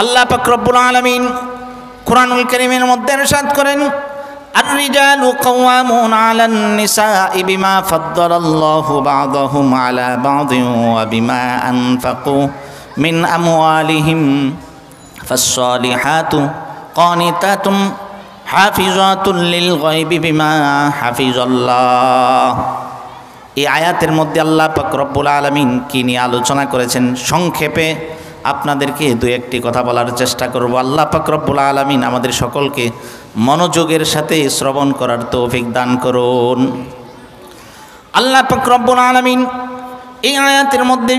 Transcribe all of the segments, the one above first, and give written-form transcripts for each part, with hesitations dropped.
আল্লাহ পাক রব্বুল আলামিন কুরআনুল কারীমের মধ্যে ইরশাদ করেন, আর-রিজালু কাওয়ামুন আলান নিসাই বিমা ফাদ্দালাল্লাহু বা'দাহুম আলা বা'দিন ওয়া বিমা আনফাকু মিন আমওয়ালিহিম ফাস-সালিহাতু কানিতাতুন হাফিজাতুন লিল গায়বি বিমা হাফিজাল্লাহ। এই আয়াতের মধ্যে আল্লাহ পাক রব্বুল আলামিন কি নিয়ে আলোচনা করেছেন সংক্ষেপে আপনাদেরকে দু একটি কথা বলার চেষ্টা করব। আল্লাহ পাক রব্বুল আলামিন আমাদের সকলকে মনোযোগের সাথে শ্রবণ করার তৌফিক দান করুন। আল্লাহ পাক রব্বুল আলামিন এই আয়াতের মধ্যে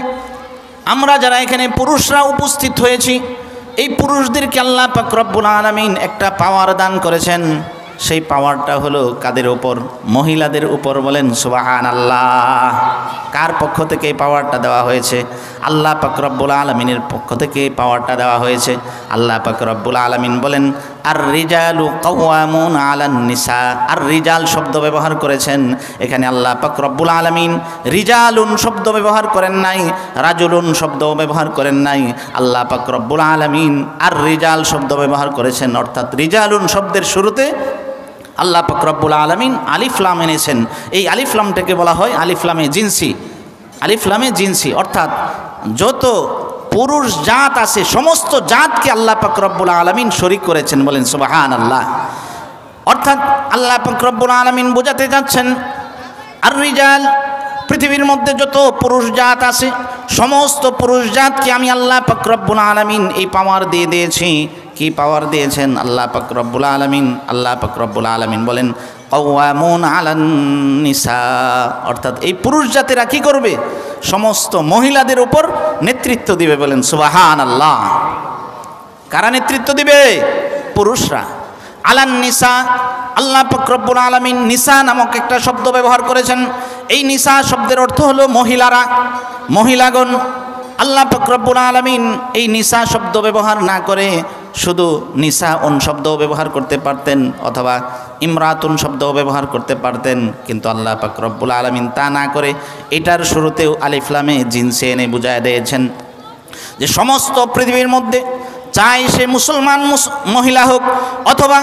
আমরা যারা এখানে পুরুষরা উপস্থিত হয়েছি, এই পুরুষদেরকে আল্লাহ পাক রব্বুল আলামিন একটা পাওয়ার দান করেছেন। সেই পাওয়ারটা হলো কাদের উপর? মহিলাদের উপর। বলেন সুবহানাল্লাহ। কার পক্ষ থেকে এই পাওয়ারটা দেওয়া হয়েছে? আল্লাহ পাক রব্বুল আলামিনের পক্ষ থেকে এই পাওয়ারটা দেওয়া হয়েছে। আল্লাহ পাক রব্বুল আলামিন বলেন, আর-রিজালু কাওয়ামুন আলান নিসা। আর-রিজাল শব্দ ব্যবহার করেছেন এখানে আল্লাহ পাক রব্বুল আলামিন। রিজালুন শব্দ ব্যবহার করেন নাই, রাজুলুন শব্দ ব্যবহার করেন নাই। আল্লাহ পাক রব্বুল আলামিন আর-রিজাল শব্দ ব্যবহার করেছেন, অর্থাৎ রিজালুন শব্দের শুরুতে আল্লাহ পাক রব্বুল আলামিন আলিফ লাম এনেছেন। এই আলিফ লামটাকে বলা হয় আলিফ লামে জিনসি। আলিফ লামে জিনসি অর্থাৎ যত পুরুষ জাত আছে সমস্ত জাতকে আল্লাহ পাক রব্বুল আলামিন শরীক করেছেন। বলেন সুবহানাল্লাহ। অর্থাৎ আল্লাহ পাক রব্বুল আলামিন বোঝাতে যাচ্ছেন, আর রিজাল পৃথিবীর মধ্যে যত পুরুষ জাত আছে সমস্ত পুরুষ জাতকে আমি আল্লাহ পাক রব্বুল আলামিন এই পাওয়ার দিয়ে দিয়েছি। কি পাওয়ার দিয়েছেন আল্লাহ পাক রব্বুল আলামিন? আল্লাহ পাক রব্বুল আলামিন বলেন, কাওয়ামুন আলান নিসা। অর্থাৎ এই পুরুষ জাতিরা কি করবে? সমস্ত মহিলাদের উপর নেতৃত্ব দিবে। বলেন সুবহানাল্লাহ। কারা নেতৃত্ব দিবে? পুরুষরা। আলান নিসা। আল্লাহ পাক রব্বুল আলামিন নিসা নামক একটা শব্দ ব্যবহার করেছেন। এই নিসা শব্দের অর্থ হলো মহিলারা, মহিলাগণ। আল্লাহ পাক রব্বুল আলামিন এই নিসা শব্দ ব্যবহার না করে শুধু নিসা উন শব্দও ব্যবহার করতে পারতেন, অথবা ইমরাতুন শব্দও ব্যবহার করতে পারতেন, কিন্তু আল্লাহ পাক রব্বুল আলামিন তা না করে এটার শুরুতেও আলিফ লামে জিনসে এনে বুঝায় দিয়েছেন যে সমস্ত পৃথিবীর মধ্যে চাই সে মুসলমান মহিলা হোক, অথবা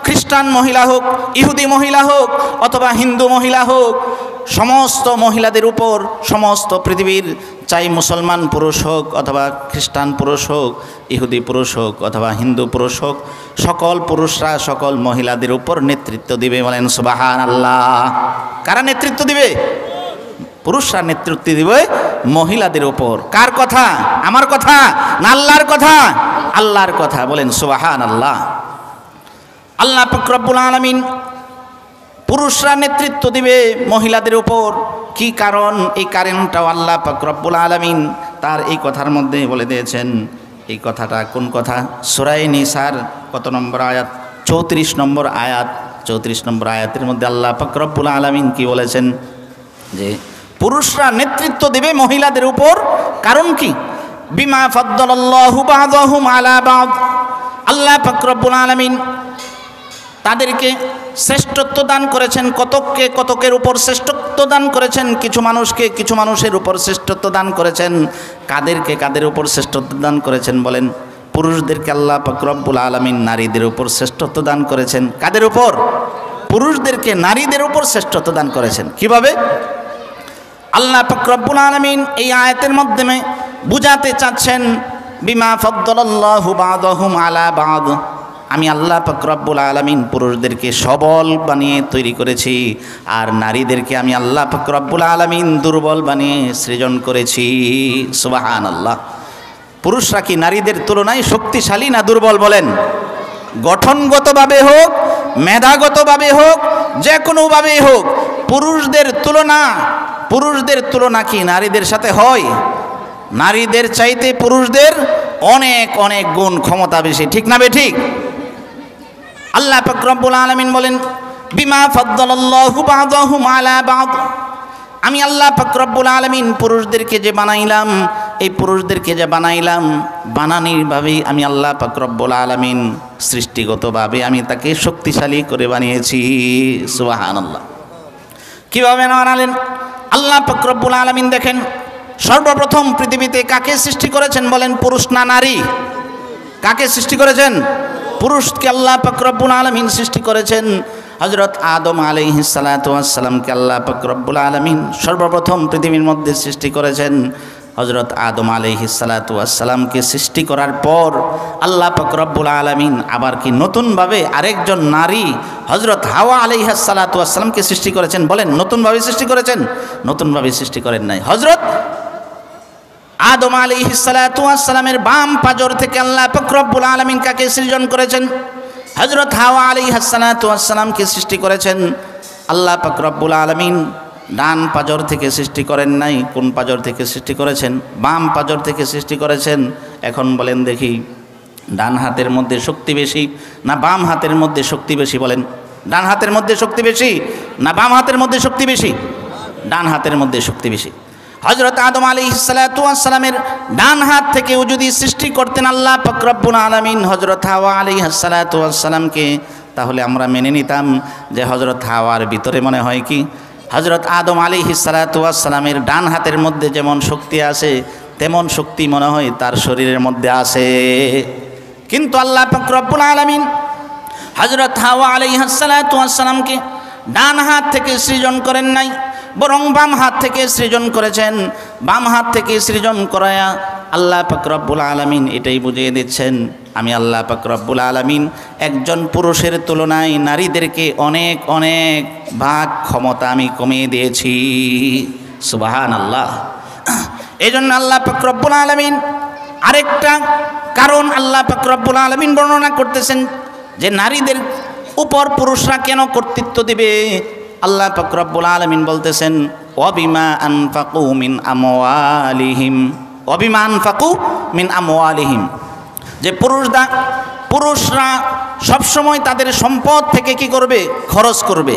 খ্রিস্টান মহিলা হোক, ইহুদি মহিলা হোক, অথবা হিন্দু মহিলা হোক, সমস্ত মহিলাদের উপর সমস্ত পৃথিবীর চাই মুসলমান পুরুষ হোক, অথবা খ্রিস্টান পুরুষ হোক, ইহুদি পুরুষ হোক, অথবা হিন্দু পুরুষ হোক, সকল পুরুষরা সকল মহিলাদের উপর নেতৃত্ব দিবে। বলেন সুবহানাল্লাহ। কারা নেতৃত্ব দিবে? পুরুষরা নেতৃত্ব দিবে মহিলাদের উপর। কার কথা? আমার কথা না আল্লাহর কথা? আল্লাহর কথা। বলেন সুবহানাল্লাহ। আল্লাহ পাক রব্বুল আলামিন পুরুষরা নেতৃত্ব দিবে মহিলাদের উপর। কি কারণ? এই কারণটাও আল্লাহ পাক রব্বুল আলামিন তার এই কথার মধ্যে বলে দিয়েছেন। এই কথাটা কোন কথা? সূরা নিসার কত নম্বর আয়াত? 34 নম্বর আয়াত। 34 নম্বর আয়াতের মধ্যে আল্লাহ পাক রব্বুল আলামিন কি বলেছেন? যে পুরুষরা নেতৃত্ব দেবে মহিলাদের উপর। কারণ কি? বিমা ফাদ্দালাল্লাহু বা'দাহুম আলা বা'দ। আল্লাহ পাক রব্বুল আলামিন তাদেরকে শ্রেষ্ঠত্ব দান করেছেন। কতকের উপর শ্রেষ্ঠত্ব দান করেছেন? কিছু মানুষকে কিছু মানুষের উপর শ্রেষ্ঠত্ব দান করেছেন। কাদেরকে কাদের উপর শ্রেষ্ঠত্ব দান করেছেন? বলেন পুরুষদেরকে আল্লাহ পাক রব্বুল আলামিন নারীদের উপর শ্রেষ্ঠত্ব দান করেছেন। কাদের উপর? পুরুষদেরকে নারীদের উপর শ্রেষ্ঠত্ব দান করেছেন। কিভাবে? আল্লাহ পাক রব্বুল আলামিন এই আয়াতের মাধ্যমে বুঝাতে চাচ্ছেন, বিমা ফাদ্দালাল্লাহু বা'দাহুম আলা বা'দ। আমি আল্লাহ পাক রব্বুল আলামিন পুরুষদেরকে সবল বানিয়ে তৈরি করেছি, আর নারীদেরকে আমি আল্লাহ পাক রব্বুল আলামিন দুর্বল বানিয়ে সৃজন করেছি। সুবহানাল্লাহ। পুরুষরা কি নারীদের তুলনায় শক্তিশালী না দুর্বল? বলেন। গঠনগতভাবে হোক, মেধাগতভাবে হোক, যে কোনোভাবেই হোক, পুরুষদের তুলনা কি নারীদের সাথে হয়? নারীদের চাইতে পুরুষদের অনেক অনেক গুণ ক্ষমতা বেশি। ঠিক না বেঠিক? আল্লাহ পাক রব্বুল আলামিন বলেন, বিমা ফাদ্দালাল্লাহু বা'দাহুম আলা বা'দ। আমি আল্লাহ পাক রব্বুল আলামিন পুরুষদেরকে যে বানাইলাম, এই পুরুষদেরকে যে বানাইলাম, বানানিরভাবেই আমি আল্লাহ পাক রব্বুল আলামিন সৃষ্টিগতভাবে আমি তাকে শক্তিশালী করে বানিয়েছি। সুবহানাল্লাহ। কিভাবে বানালেন আল্লাহ পাক রব্বুল আলামিন? দেখেন, সর্বপ্রথম পৃথিবীতে কাকে সৃষ্টি করেছেন? বলেন পুরুষ না নারী? কাকে সৃষ্টি করেছেন? পুরুষকে আল্লাহ পাক রব্বুল আলামিন সৃষ্টি করেছেন। হযরত আদম আলাইহিস সালাতু ওয়াস সালামকে আল্লাহ পাক রব্বুল আলামিন সর্বপ্রথম পৃথিবীর মধ্যে সৃষ্টি করেছেন। হযরত আদম আলাইহিস সালাতু ওয়াস সালামকে সৃষ্টি করার পর আল্লাহ পাক রব্বুল আলামিন আবার কি নতুনভাবে আরেকজন নারী হযরত হাওয়া আলাইহিস সালাতু ওয়াস সালামকে সৃষ্টি করেছেন। বলেন, নতুনভাবে সৃষ্টি করেছেন? নতুনভাবে সৃষ্টি করেন নাই। হযরত আদম আলাইহিস সালাতু ওয়াস সালামের বাম পাজর থেকে আল্লাহ পাক রব্বুল আলামিন কাকে সৃজন করেছেন? হযরত হাওয়া আলাইহিস সালাতু ওয়াস সালামকে সৃষ্টি করেছেন। আল্লাহ পাক রব্বুল আলামিন ডান পাজর থেকে সৃষ্টি করেন নাই। কোন পাজর থেকে সৃষ্টি করেছেন? বাম পাজর থেকে সৃষ্টি করেছেন। এখন বলেন দেখি, ডান হাতের মধ্যে শক্তি বেশি না বাম হাতের মধ্যে শক্তি বেশি? বলেন, ডান হাতের মধ্যে শক্তি বেশি না বাম হাতের মধ্যে শক্তি বেশি? ডান হাতের মধ্যে শক্তি বেশি। হযরত আদম আলাইহিস সালাতু ওয়াস সালামের ডান হাত থেকেও যদি সৃষ্টি করতেন আল্লাহ পাক রব্বুল আলামিন হযরত হাওয়া আলাইহিস সালাতু ওয়াস সালামকে, তাহলে আমরা মেনে নিতাম যে হযরত হাওয়ার ভিতরে মনে হয় কি হযরত আদম আলাইহিস সালাতু ওয়াস সালামের ডান হাতের মধ্যে যেমন শক্তি আছে তেমন শক্তি মনে হয় তার শরীরের মধ্যে আছে। কিন্তু আল্লাহ পাক রব্বুল আলামিন হযরত হাওয়া আলাইহিস সালাতু ওয়াস সালামকে ডান হাত থেকে সৃজন করেন নাই, বরং বাম হাত থেকে সৃজন করেছেন। বাম হাত থেকে সৃজন করায়া আল্লাহ পাক রব্বুল আলামিন এটাই বুঝিয়ে দিচ্ছেন, আমি আল্লাহ পাক রব্বুল আলামিন একজন পুরুষের তুলনায় নারীদেরকে অনেক অনেক ভাগ ক্ষমতা আমি কমিয়ে দিয়েছি। সুবহানাল্লাহ। এই জন্য আল্লাহ পাক রব্বুল আলামিন আরেকটা কারণ আল্লাহ পাক রব্বুল আলামিন বর্ণনা করতেছেন যে নারীদের উপর পুরুষরা কেন কর্তৃত্ব দিবে। আল্লাহ পাক রব্বুল আলামিন বলতেছেন, ওয়াবিমা আনফাকু মিন আমওয়ালিহিম, ওয়াবিমা আনফাকু মিন আমওয়ালিহিম, যে পুরুষরা সবসময় তাদের সম্পদ থেকে কি করবে? খরচ করবে।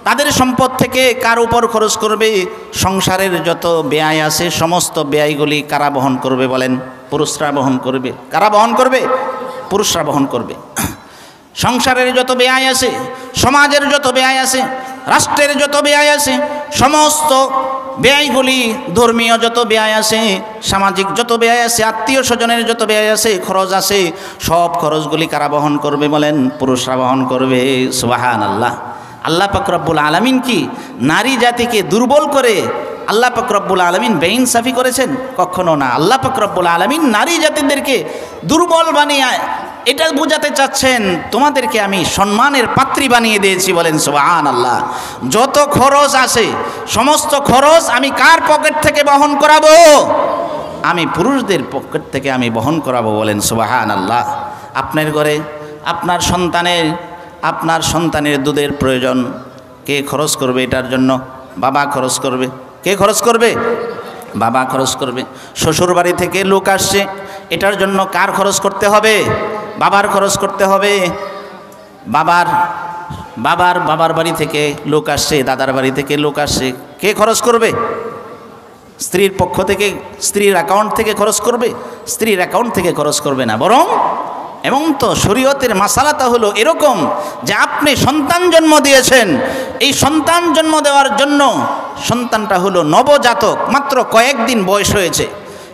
তাদের সম্পদ থেকে কার উপর খরচ করবে? সংসারের যত ব্যয় আছে সমস্ত ব্যয়গুলি কারা বহন করবে? বলেন, পুরুষরা বহন করবে। কারা বহন করবে? পুরুষরা বহন করবে। সংসারের যত ব্যয় আছে, সমাজের যত ব্যয় আছে, রাষ্ট্রের যত ব্যয় আছে, সমস্ত ব্যয়গুলি, ধর্মীয় যত ব্যয় আছে, সামাজিক যত ব্যয় আছে, আত্মীয় স্বজনের যত ব্যয় আছে, খরচ আছে, সব খরচগুলি কারা বহন করবে? বলেন, পুরুষরা বহন করবে। সুবহানাল্লাহ। আল্লাহ পাক রব্বুল আলামিন কি নারী জাতিকে দুর্বল করে আল্লাহ পাক রব্বুল আলামিন বেইনসাফি করেছেন? কখনো না। আল্লাহ পাক রব্বুল আলামিন নারী জাতিদেরকে দুর্বল বানিয়ে এটা বোঝাতে চাচ্ছেন, তোমাদেরকে আমি সম্মানের পাত্রী বানিয়ে দিয়েছি। বলেন সুবহানাল্লাহ। যত খরচ আছে সমস্ত খরচ আমি কার পকেট থেকে বহন করাবো? আমি পুরুষদের পকেট থেকে আমি বহন করাবো। বলেন সুবহানাল্লাহ। আপনার ঘরে আপনার সন্তানের দুধের প্রয়োজন, কে খরচ করবে? এটার জন্য বাবা খরচ করবে। কে খরচ করবে? বাবা খরচ করবে। শ্বশুর বাড়ি থেকে লোক আসছে, এটার জন্য কার খরচ করতে হবে? বাবার খরচ করতে হবে। বাবার বাড়ি থেকে লোক আসছে, দাদার বাড়ি থেকে লোক আসছে, কে খরচ করবে? স্ত্রীর পক্ষ থেকে, স্ত্রীর অ্যাকাউন্ট থেকে খরচ করবে? স্ত্রীর অ্যাকাউন্ট থেকে খরচ করবে না, বরং এবং তো শরীয়তের মাসালাটা হলো এরকম যে আপনি সন্তান জন্ম দিয়েছেন, এই সন্তান জন্ম দেওয়ার জন্য সন্তানটা হলো নবজাতক, মাত্র কয়েকদিন বয়স হয়েছে।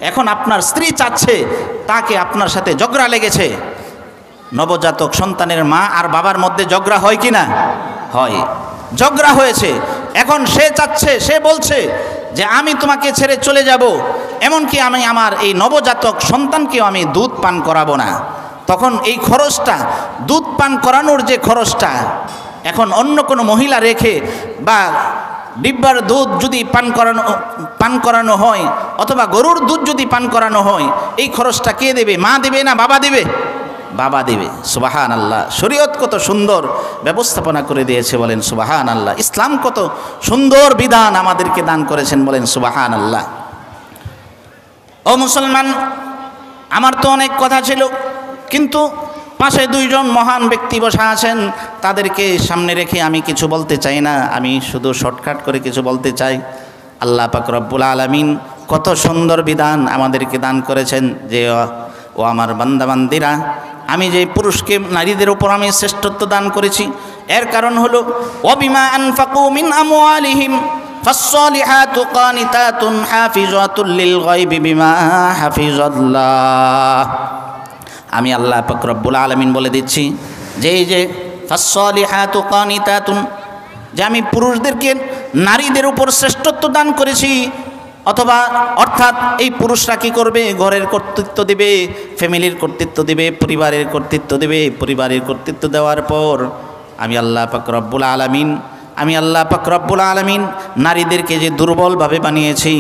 এখন আপনার স্ত্রী চাচ্ছে, তাকে আপনার সাথে ঝগড়া লেগেছে। নবজাতক সন্তানের মা আর বাবার মধ্যে ঝগড়া হয় কি না? হয়। ঝগড়া হয়েছে, এখন সে চাচ্ছে, সে বলছে যে আমি তোমাকে ছেড়ে চলে যাব, এমনকি আমি আমার এই নবজাতক সন্তানকেও আমি দুধ পান করাবো না। তখন এই খরচটা, দুধ পান করানোর যে খরচটা, এখন অন্য কোনো মহিলা রেখে বা ডিব্বার দুধ যদি পান করানো হয়, অথবা গরুর দুধ যদি পান করানো হয়, এই খরচটা কে দেবে? মা দেবে না বাবা দেবে? বাবা দেবে। সুবহানাল্লাহ। শরীয়ত কত সুন্দর ব্যবস্থাপনা করে দিয়েছে। বলেন সুবহানাল্লাহ। ইসলাম কত সুন্দর বিধান আমাদেরকে দান করেছেন। বলেন সুবহানাল্লাহ। ও মুসলমান, আমার তো অনেক কথা ছিল, কিন্তু পাশে দুইজন মহান ব্যক্তি বসা আছেন, তাদেরকে সামনে রেখে আমি কিছু বলতে চাই না, আমি শুধু শর্টকাট করে কিছু বলতে চাই। আল্লাহ পাক রব্বুল আলামিন কত সুন্দর বিধান আমাদেরকে দান করেছেন যে, ও আমার বান্দাবান্দিরা, আমি যে পুরুষকে নারীদের উপর আমি শ্রেষ্ঠত্ব দান করেছি, এর কারণ হলো ওয়াবিমা আনফাকু মিন আমওয়ালিহিম ফাসসালিহাতু কানিতাতুন হাফিজাতুল লিল গায়বি বিমা হাফিজাল্লাহ। আমি আল্লাহ পাক রব্বুল আলামিন বলে দিচ্ছি যে এই যে ফাসসালিহাতু কানিতাতুন, যে আমি পুরুষদেরকে নারীদের উপর শ্রেষ্ঠত্ব দান করেছি, অথবা অর্থাৎ এই পুরুষরা কী করবে, ঘরের কর্তৃত্ব দেবে, ফ্যামিলির কর্তৃত্ব দেবে, পরিবারের কর্তৃত্ব দেবে। পরিবারের কর্তৃত্ব দেওয়ার পর আমি আল্লাহ পাক রব্বুল আলামিন নারীদেরকে যে দুর্বলভাবে বানিয়েছি,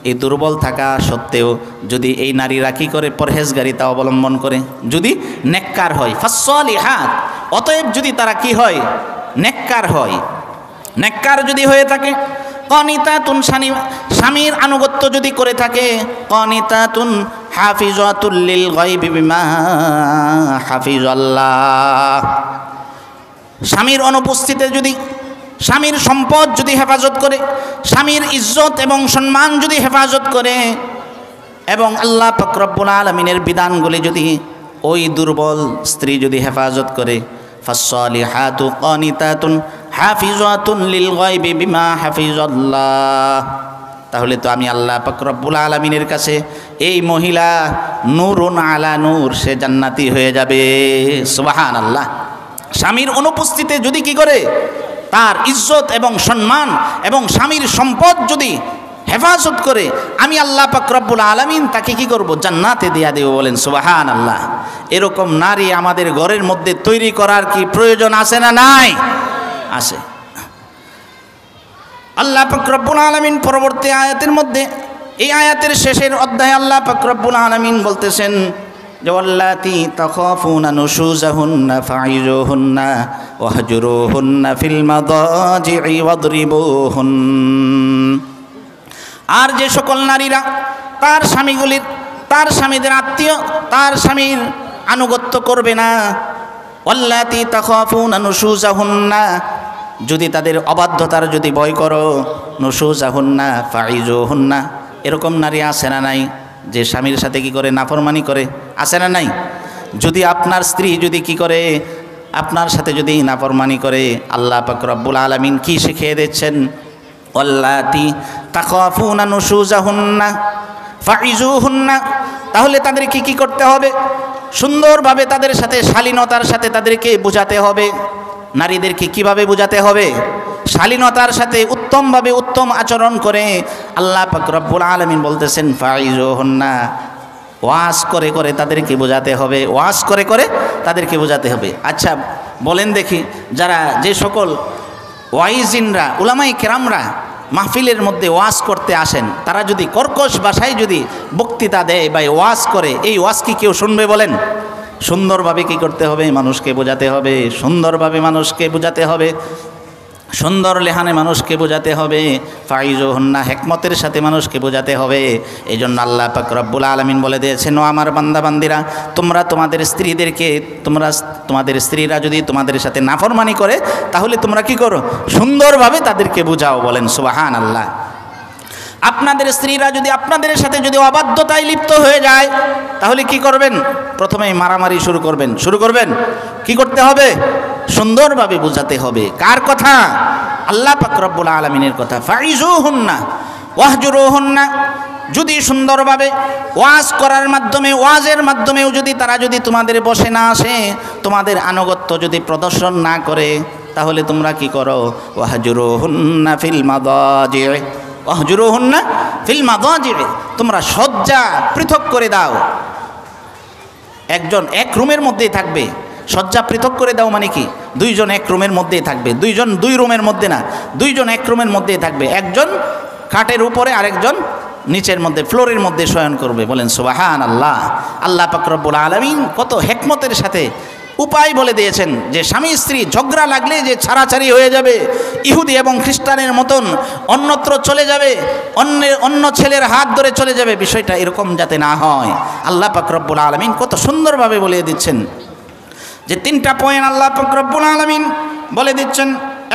এই দুর্বল থাকা সত্ত্বেও যদি এই নারীরা কী করে, পরহেজগারিতা অবলম্বন করে, যদি নেককার হয়, ফাসসালিহাত, অতএব যদি তারা কি হয়, নেককার হয়, নেককার যদি হয়ে থাকে, কানিতাতুন, স্বামীর আনুগত্য যদি করে থাকে, কানিতাতুন হাফিজাতুল লিল গায়বি বিমা হাফিজাল্লাহ, স্বামীর অনুপস্থিতিতে যদি স্বামীর সম্পদ যদি হেফাজত করে, স্বামীর ইজ্জত এবং সম্মান যদি হেফাজত করে, এবং আল্লাহ পাক রব্বুল আলামিনের বিধানগুলি যদি ওই দুর্বল স্ত্রী যদি হেফাজত করে, ফাসসালিহাতু কানিতাতুন হাফিজাতুন লিল গায়বি বিমা হাফিজাল্লাহ, তাহলে তো আমি আল্লাহ পাক রব্বুল আলামিনের কাছে এই মহিলা নূরুন আলা নূর, সে জান্নাতি হয়ে যাবে। সুবহানাল্লাহ। স্বামীর অনুপস্থিতিতে যদি কি করে, তার ইজ্জত এবং সম্মান এবং স্বামীর সম্পদ যদি হেফাজত করে, আমি আল্লাহ পাক রব্বুল আলামিন তাকে কি করব, জান্নাতে দিয়া দেব। বলেন সুবহানাল্লাহ। এরকম নারী আমাদের ঘরের মধ্যে তৈরি করার কি প্রয়োজন আছে না নাই? আছে। আল্লাহ পাক রব্বুল আলামিন পরবর্তী আয়াতের মধ্যে, এই আয়াতের শেষের অধ্যায়ে আল্লাহ পাক রব্বুল আলামিন বলতেছেন যে ওয়াল্লাতি তাখাফুনা নুশুজাহুন্না ফাইজুহুন্না ওয়াহজুরুহুন্না ফিল মাদাজি'i ওয়াদরিবুহুন, আর যে সকল নারীরা তার স্বামীদের আত্মীয়, তার স্বামীর আনুগত্য করবে না, ওয়াল্লাতি তাখাফুনা নুশুজাহুন্না, যদি তাদের অবাধ্যতার যদি ভয় করো, নুশুজাহুন্না ফাইজুহুন্না, এরকম নারী আছে না নাই যে স্বামীর সাথে কি করে, নাফরমানি করে, আছে না নাই? যদি আপনার স্ত্রী যদি কি করে, আপনার সাথে যদি নাফরমানি করে, আল্লাহ পাক রব্বুল আলামিন কি শিখিয়ে দিচ্ছেন, ওয়াল্লাতি তাখাফুনা নুশুজাহুন্না ফাইজুহুন্না, তাহলে তাদেরকে কি করতে হবে, সুন্দরভাবে তাদের সাথে শালীনতার সাথে তাদেরকে বোঝাতে হবে। নারীদেরকে কিভাবে বোঝাতে হবে, শালীনতার সাথে উত্তমভাবে উত্তম আচরণ করে। আল্লাহ পাক রব্বুল আলামিন বলতেছেন ফাইজুহুন্না, ওয়াজ করে করে তাদেরকে বোঝাতে হবে, ওয়াজ করে করে তাদেরকে বোঝাতে হবে। আচ্ছা বলেন দেখি, যারা যে সকল ওয়াইজিনরা, উলামায়ে কেরামরা মাহফিলের মধ্যে ওয়াজ করতে আসেন, তারা যদি কর্কশ ভাষায় যদি বক্তৃতা দেয় বা ওয়াজ করে, এই ওয়াজ কি কেউ শুনবে? বলেন। সুন্দরভাবে কি করতে হবে, মানুষকে বোঝাতে হবে, সুন্দরভাবে মানুষকে বোঝাতে হবে, সুন্দর লেহানে মানুষকে বোঝাতে হবে, ফাইজুহুন্না, হেকমতের সাথে মানুষকে বোঝাতে হবে। এই জন্য আল্লাহ পাক রব্বুল আলামিন বলে দিয়েছেন, ও আমার বান্দা বান্দিরা, তোমরা তোমাদের স্ত্রীরা যদি তোমাদের সাথে নাফরমানি করে, তাহলে তোমরা কি করো, সুন্দরভাবে তাদেরকে বোঝাও। বলেন সুবহানাল্লাহ। আপনাদের স্ত্রীরা যদি আপনাদের সাথে যদি অবাধ্যতায় লিপ্ত হয়ে যায়, তাহলে কি করবেন? প্রথমেই মারামারি শুরু করবেন। কি করতে হবে? সুন্দরভাবে বোঝাতে হবে। কার কথা? আল্লাহ পাক রব্বুল আলামিনের কথা। ফাইজুহুন্না ওয়াহজুরুহুন্না, যদি সুন্দরভাবে ওয়াজ করার মাধ্যমে, ওয়াজের মাধ্যমেও যদি তারা যদি তোমাদের বসে না আসে, তোমাদের আনুগত্য যদি প্রদর্শন না করে, তাহলে তোমরা কি করো, ওয়াহজুরুহুন্না ফিল মাদাজি'i, ওয়াহজুরুহুন্না ফিল মাদাজি'i, তোমরা শয্যা পৃথক করে দাও। একজন এক রুমের মধ্যেই থাকবে, শয্যা পৃথক করে দাও মানে কি, দুইজন এক রুমের মধ্যেই থাকবে, দুইজন দুই রুমের মধ্যে না, দুইজন এক রুমের মধ্যেই থাকবে, একজন খাটের উপরে আরেকজন নিচের মধ্যে, ফ্লোরের মধ্যে শয়ন করবে। বলেন সুবহানাল্লাহ। আল্লাহ পাক রব্বুল আলামিন কত হেকমতের সাথে উপায় বলে দিয়েছেন যে স্বামী স্ত্রী ঝগড়া লাগলে যে ছাড়াছাড়ি হয়ে যাবে, ইহুদি এবং খ্রিস্টানের মতন অন্যত্র চলে যাবে, অন্য ছেলের হাত ধরে চলে যাবে, বিষয়টা এরকম যাতে না হয় আল্লাহ পাক রব্বুল আলামিন কত সুন্দরভাবে বলে দিচ্ছেন। যে তিনটা পয়েন্ট আল্লাহ পাক রব্বুল আলামিন বলে দিচ্ছেন।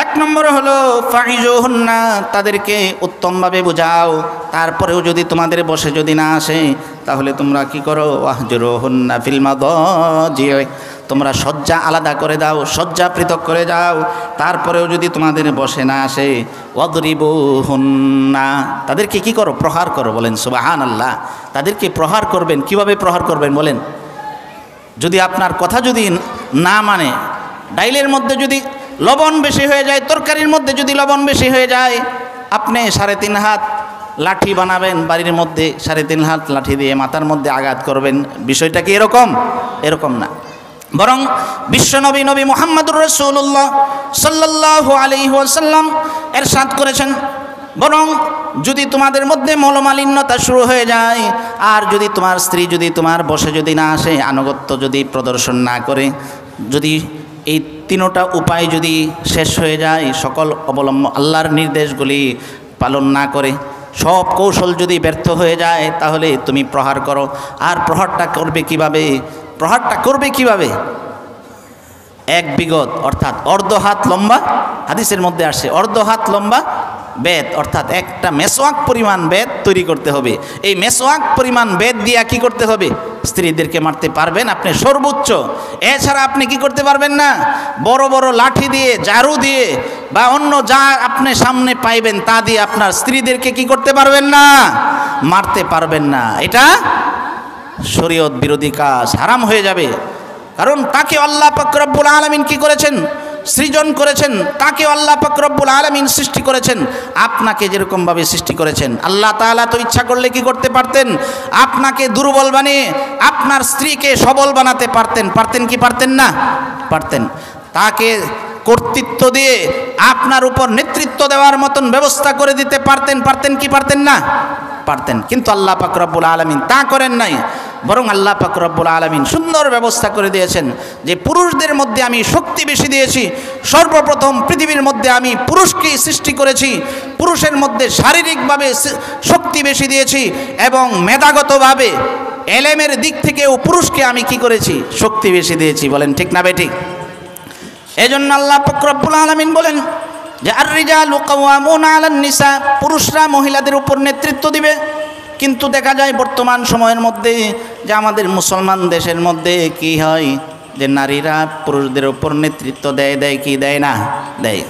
এক নম্বর হলো ফাইজুহুন্না, তাদেরকে উত্তমভাবে বোঝাও, তারপরেও যদি তোমাদের বসে যদি না আসে, তাহলে তোমরা কি করো, ওয়াহজুরুহুন্না ফিল মাদাজি'i, তোমরা শয্যা আলাদা করে দাও, শয্যা পৃথক করে দাও, তারপরেও যদি তোমাদের বসে না আসে, ওয়াদরিবুহুন্না, তাদেরকে কি করো, প্রহার করো। বলেন সুবহানাল্লাহ। তাদেরকে প্রহার করবেন, কিভাবে প্রহার করবেন বলেন? যদি আপনার কথা যদি না মানে, ডাইলের মধ্যে যদি লবণ বেশি হয়ে যায়, তরকারির মধ্যে যদি লবণ বেশি হয়ে যায়, আপনি 3.5 হাত লাঠি বানাবেন বাড়ির মধ্যে, 3.5 হাত লাঠি দিয়ে মাথার মধ্যে আঘাত করবেন। বিষয়টা কি এরকম? এরকম না। বরং বিশ্বনবী নবী মুহাম্মদুর রাসূলুল্লাহ সাল্লাল্লাহু আলাইহি ওয়াসাল্লাম ইরশাদ করেছেন, বরং যদি তোমাদের মধ্যে মলমালিন্যতা শুরু হয়ে যায়, আর যদি তোমার স্ত্রী যদি তোমার বসে যদি না আসে, আনুগত্য যদি প্রদর্শন না করে, যদি এই 3টা উপায় যদি শেষ হয়ে যায়, সকল আল্লাহর নির্দেশগুলি পালন না করে, সব কৌশল যদি ব্যর্থ হয়ে যায়, তাহলে তুমি প্রহার করো। আর প্রহারটা করবে কিভাবে? প্রহারটা করবে কিভাবে? 1 বিগত অর্থাৎ অর্ধ হাত লম্বা, হাদিসের মধ্যে আসছে অর্ধ হাত লম্বা বেত, অর্থাৎ একটা মেসওয়াক পরিমাণ বেত তৈরি করতে হবে। এই মেসওয়াক পরিমাণ বেত দিয়ে কি করতে হবে? স্ত্রীদেরকে মারতে পারবেন আপনি সর্বোচ্চ। এছাড়া আপনি কি করতে পারবেন না? বড় বড় লাঠি দিয়ে, ঝাড়ু দিয়ে বা অন্য যা আপনি সামনে পাইবেন তা দিয়ে আপনার স্ত্রীদেরকে কি করতে পারবেন না? মারতে পারবেন না। এটা শরীয়ত বিরোধী কাজ, হারাম হয়ে যাবে। কারণ তাকে আল্লাহ পাক রব্বুল আলামিন কি করেছেন? সৃজন করেছেন। তাকে আল্লাহ পাক রব্বুল আলামিন সৃষ্টি করেছেন। আপনাকে যেরকমভাবে সৃষ্টি করেছেন, আল্লাহ তাআলা তো ইচ্ছা করলে কি করতে পারতেন? আপনাকে দুর্বল বানিয়ে আপনার স্ত্রীকে সবল বানাতে পারতেন। পারতেন কি পারতেন না? পারতেন। তাকে কর্তৃত্ব দিয়ে আপনার উপর নেতৃত্ব দেওয়ার মতন ব্যবস্থা করে দিতে পারতেন। পারতেন কি পারতেন না? পারতেন। কিন্তু আল্লাহ পাক রব্বুল আলামিন তা করেন নাই। বরং আল্লাহ পাক রব্বুল আলামিন সুন্দর ব্যবস্থা করে দিয়েছেন যে পুরুষদের মধ্যে আমি শক্তি বেশি দিয়েছি। সর্বপ্রথম পৃথিবীর মধ্যে আমি পুরুষকে সৃষ্টি করেছি, পুরুষের মধ্যে শারীরিকভাবে শক্তি বেশি দিয়েছি এবং মেধাগতভাবে এলেমের দিক থেকেও পুরুষকে আমি কি করেছি? শক্তি বেশি দিয়েছি। বলেন ঠিক না বেঠিক? এজন্য আল্লাহ পাক রব্বুল আলামিন বলেন যে আর-রিজালু কাওয়ামুনা আলান নিসা, পুরুষরা মহিলাদের উপর নেতৃত্ব দিবে। কিন্তু দেখা যায় বর্তমান সময়ের মধ্যে যে আমাদের মুসলমান দেশের মধ্যে কি হয়, যে নারীরা পুরুষদের উপর নেতৃত্ব দেয় কি দেয় না? দেয়।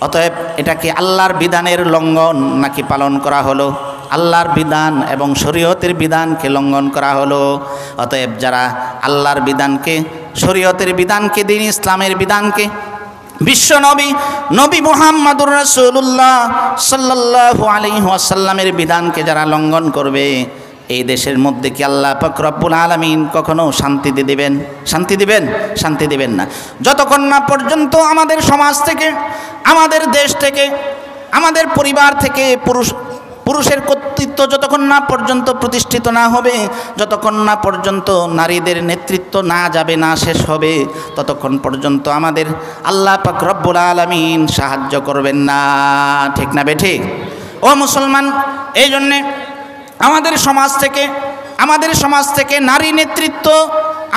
অতএব এটা কি আল্লাহর বিধানের লঙ্ঘন নাকি পালন করা হলো? আল্লাহর বিধান এবং শরীয়তের বিধানকে লঙ্ঘন করা হলো। অতএব যারা আল্লাহর বিধানকে, শরীয়তের বিধানকে, দ্বীন ইসলামের বিধানকে, বিশ্বনবী নবী মুহাম্মদুর রাসূলুল্লাহ সাল্লাল্লাহু আলাইহি ওয়াসাল্লামের বিধানকে যারা লঙ্ঘন করবে, এই দেশের মধ্যে কি আল্লাহ পাক রব্বুল আলামিন কখনো শান্তি দিবেন? শান্তি দিবেন? শান্তি দিবেন না। যতক্ষণ না পর্যন্ত আমাদের সমাজ থেকে, আমাদের দেশ থেকে, আমাদের পরিবার থেকে পুরুষের কর্তৃত্ব যতক্ষণ না পর্যন্ত প্রতিষ্ঠিত না হবে, যতক্ষণ না পর্যন্ত নারীদের নেতৃত্ব না যাবে, না শেষ হবে, ততক্ষণ পর্যন্ত আমাদের আল্লাহ পাক রব্বুল আলামিন সাহায্য করবেন না। ঠিক না বেঠিক? ও মুসলমান, এই জন্যে আমাদের সমাজ থেকে নারী নেতৃত্ব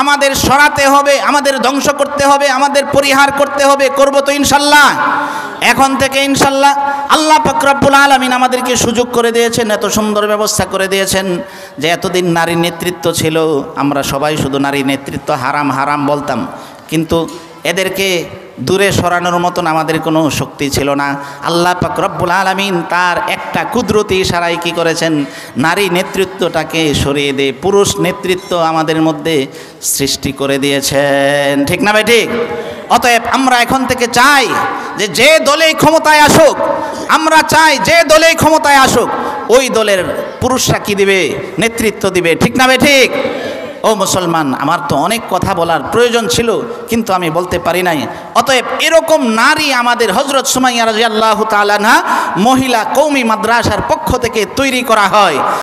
আমাদের সরাতে হবে, আমাদের ধ্বংস করতে হবে, আমাদের পরিহার করতে হবে। করব তো ইনশাল্লাহ। এখন থেকে ইনশাল্লাহ আল্লাহ পাক রব্বুল আলামিন আমাদেরকে সুযোগ করে দিয়েছেন, এত সুন্দর ব্যবস্থা করে দিয়েছেন যে এতদিন নারী নেতৃত্ব ছিল, আমরা সবাই শুধু নারী নেতৃত্ব হারাম হারাম বলতাম, কিন্তু এদেরকে দূরে সরানোর মতন আমাদের কোনো শক্তি ছিল না। আল্লাহ পাক রব্বুল আলামিন তার একটা কুদরতি ইশারায় কি করেছেন? নারী নেতৃত্বটাকে সরিয়ে দিয়ে পুরুষ নেতৃত্ব আমাদের মধ্যে সৃষ্টি করে দিয়েছেন। ঠিক না ভাই? ঠিক। অতএব আমরা এখন থেকে চাই যে দলেই ক্ষমতায় আসুক, আমরা চাই যে দলেই ক্ষমতায় আসুক ওই দলের পুরুষরা কি দিবে? নেতৃত্ব দিবে। ঠিক না ভাই? ঠিক। ও মুসলমান, আমার তো অনেক কথা বলার প্রয়োজন ছিল কিন্তু আমি বলতে পারি নাই। অতএব এরকম নারী আমাদের হযরত সুমাইয়া রাদিয়াল্লাহু তাআলা আনহা মহিলা কওমি মাদ্রাসার পক্ষ থেকে তৈরি করা হয়।